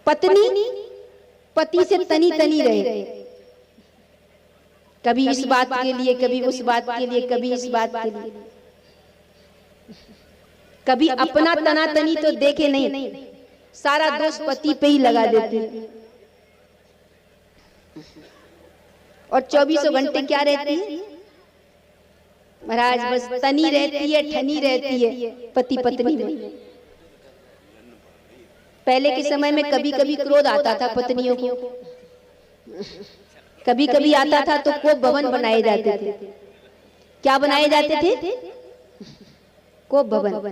पत्नी पति से तनी तनी रहे, कभी इस बात के लिए, कभी उस बात के लिए, कभी इस बात के लिए, कभी अपना तना तनी तो देखे नहीं, सारा दोष पति पे ही लगा देते। और 24 घंटे क्या रहती है महाराज? बस तनी रहती है, ठनी रहती है पति पत्नी में। पहले के समय में कभी कभी क्रोध आता था पत्नियों को, कभी कभी आता था तो कोप भवन बनाए जाते थे। क्या बनाए जाते थे? कोप भवन।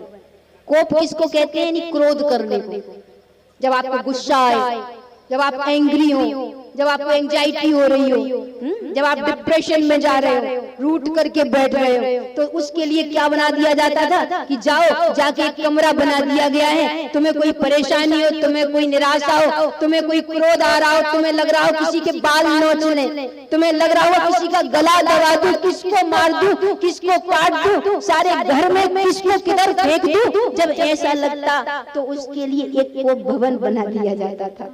कोप किसको कहते हैं? क्रोध करने को। जब आपको गुस्सा आए, जब आप एंग्री हो, जब आपको एंजाइटी हो रही हो, जब आप डिप्रेशन में जा रहे हो, रूठ करके बैठ रहे हो, तो उसके लिए क्या बना दिया जाता था कि जाओ, जाके एक कमरा बना दिया गया है। तुम्हें कोई परेशानी हो, तुम्हें कोई निराशा हो, तुम्हें कोई क्रोध आ रहा हो, तुम्हें लग रहा हो किसी के बाल नोच लें, तुम्हें लग रहा हो किसी का गला दबा दूं, किसको मार दूं, किसको काट दूं, सारे घर में किसको किधर फेंक दूं, जब ऐसा लगता तो उसके लिए एक कोप भवन बना दिया जाता था।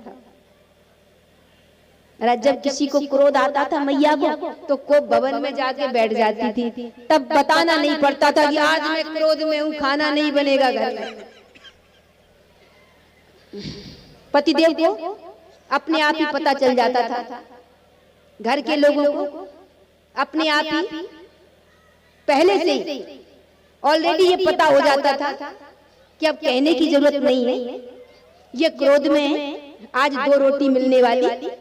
जब किसी को क्रोध आता था मैया को, तो कोप भवन में जाके बैठ जाती थी। तब बताना नहीं पड़ता था कि आज मैं क्रोध में हूं, खाना नहीं बनेगा घर में। पतिदेव को अपने आप ही पता चल जाता था, घर के लोगों को अपने आप ही पहले से ही ऑलरेडी ये पता हो जाता था कि अब कहने की जरूरत नहीं है, ये क्रोध में है, आज 2 रोटी मिलने वाली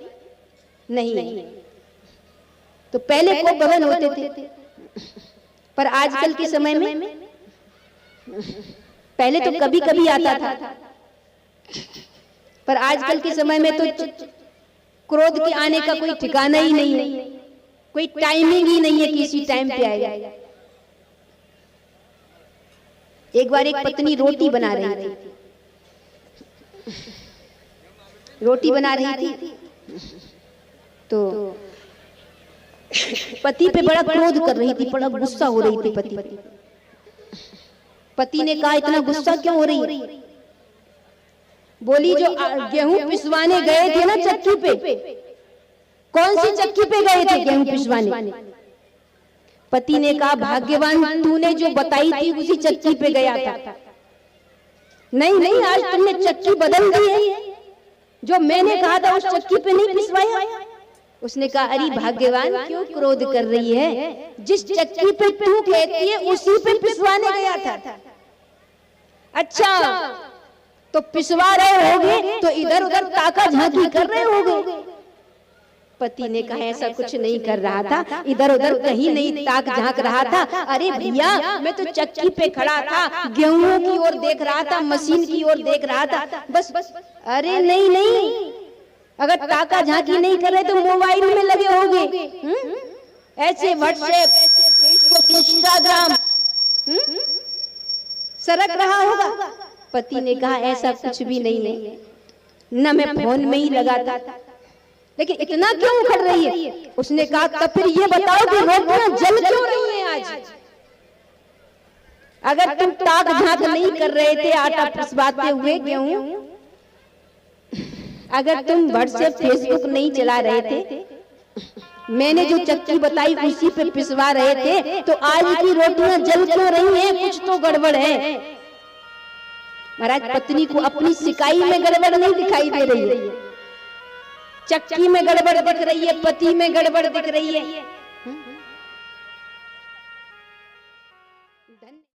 नहीं। तो पहले कोप भवन होते थे, पर आजकल के समय में पहले तो कभी कभी आता था, पर आजकल के समय में तो क्रोध के आने का कोई ठिकाना ही नहीं है, कोई टाइमिंग ही नहीं है कि इसी टाइम पे आएगा। एक बार एक पत्नी रोटी बना रही थी, रोटी बना रही थी तो पति पे बड़ा क्रोध कर रही थी, बड़ा गुस्सा हो रही थी। पति ने कहा इतना गुस्सा क्यों हो रही है? बोली जो गेहूं पिसवाने गए थे ना चक्की पे, कौन सी चक्की पे गए थे गेहूं पिसवाने? पति ने कहा भाग्यवान तूने जो बताई थी उसी चक्की पे गया था। नहीं नहीं, आज तुमने चक्की बदल दी है, जो मैंने कहा था उस चक्की पे नहीं पिसवाया। उसने कहा अरे भाग्यवान क्यों क्रोध कर रही है, जिस चक्की पे तू कहती है उसी पे पिसवाने गया था। अच्छा तो पिसवा रहे होगे तो इधर उधर ताका झांकी कर रहे होगे। पति ने कहा ऐसा कुछ नहीं कर रहा था, इधर उधर कहीं नहीं ताक झांक रहा था। अरे भैया मैं तो चक्की पे खड़ा था, गेहूं की ओर देख रहा था, मशीन की ओर देख रहा था, बस। अरे नहीं नहीं, अगर ताका झांकी नहीं कर रहे तो मोबाइल में लगे होंगे, ऐसे व्हाट्सएप, फेसबुक, इंस्टाग्राम सरक रहा होगा। पति ने कहा ऐसा कुछ भी नहीं है, न मैं फोन में ही लगा था, लेकिन इतना क्यों उखड़ रही है? उसने कहा तो फिर ये बताओ कि रोटियां जल क्यों रही हैं आज? अगर तुम ताक झांक नहीं कर रहे थे आटा पिसवाते हुए गेहूं, अगर तुम व्हाट्सएप फेसबुक नहीं चला रहे थे, मैंने जो चक्की बताई उसी पे पिसवा रहे थे, तो आज की रोटियां जल क्यों रही हैं? कुछ तो गड़बड़ है। महाराज पत्नी को अपनी सिकाई में गड़बड़ नहीं दिखाई दे रही है, चक्की में गड़बड़ दिख रही है, पति में गड़बड़ दिख रही है।